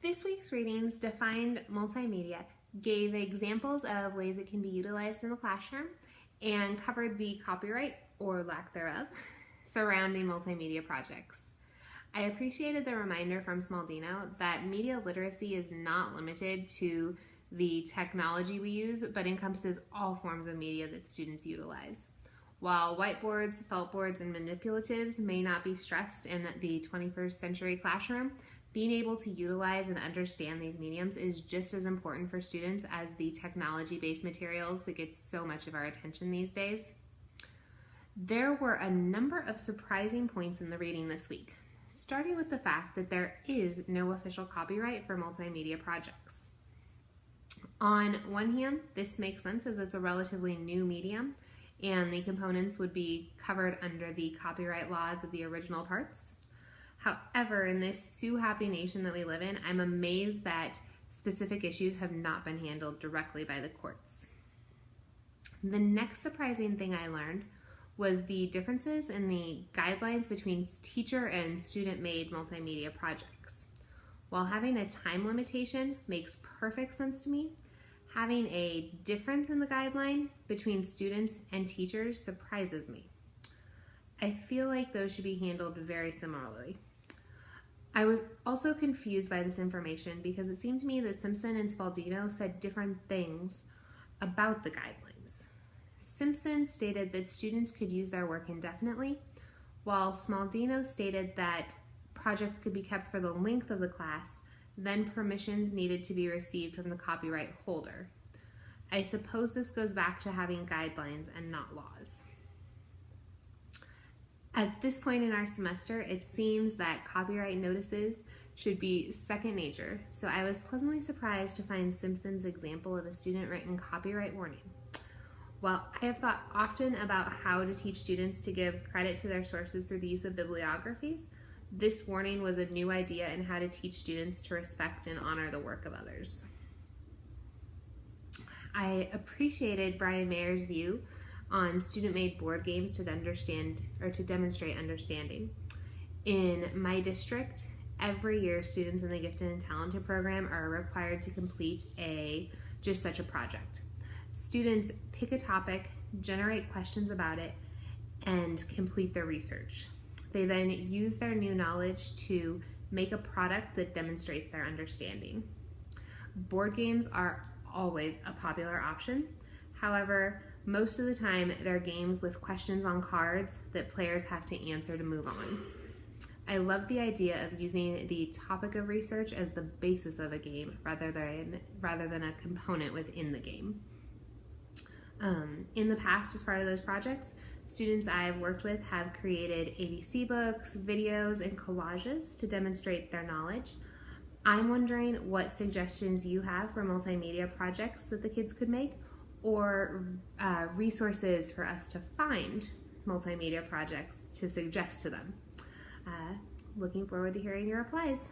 This week's readings defined multimedia, gave examples of ways it can be utilized in the classroom, and covered the copyright, or lack thereof, surrounding multimedia projects. I appreciated the reminder from Smaldino that media literacy is not limited to the technology we use, but encompasses all forms of media that students utilize. While whiteboards, feltboards, and manipulatives may not be stressed in the 21st century classroom, being able to utilize and understand these mediums is just as important for students as the technology-based materials that get so much of our attention these days. There were a number of surprising points in the reading this week, starting with the fact that there is no official copyright for multimedia projects. On one hand, this makes sense as it's a relatively new medium and the components would be covered under the copyright laws of the original parts. However, in this sue-happy nation that we live in, I'm amazed that specific issues have not been handled directly by the courts. The next surprising thing I learned was the differences in the guidelines between teacher and student-made multimedia projects. While having a time limitation makes perfect sense to me, having a difference in the guideline between students and teachers surprises me. I feel like those should be handled very similarly. I was also confused by this information because it seemed to me that Simpson and Spaldino said different things about the guidelines. Simpson stated that students could use their work indefinitely, while Smaldino stated that projects could be kept for the length of the class, then permissions needed to be received from the copyright holder. I suppose this goes back to having guidelines and not laws. At this point in our semester, it seems that copyright notices should be second nature, so I was pleasantly surprised to find Simpson's example of a student-written copyright warning. While I have thought often about how to teach students to give credit to their sources through the use of bibliographies, this warning was a new idea in how to teach students to respect and honor the work of others. I appreciated Brian Mayer's view on student-made board games to demonstrate understanding. In my district, every year students in the Gifted and Talented program are required to complete just such a project. Students pick a topic, generate questions about it, and complete their research. They then use their new knowledge to make a product that demonstrates their understanding. Board games are always a popular option. However, most of the time, they're games with questions on cards that players have to answer to move on. I love the idea of using the topic of research as the basis of a game rather than a component within the game. In the past, as part of those projects, students I've worked with have created ABC books, videos, and collages to demonstrate their knowledge. I'm wondering what suggestions you have for multimedia projects that the kids could make, or resources for us to find multimedia projects to suggest to them. Looking forward to hearing your replies.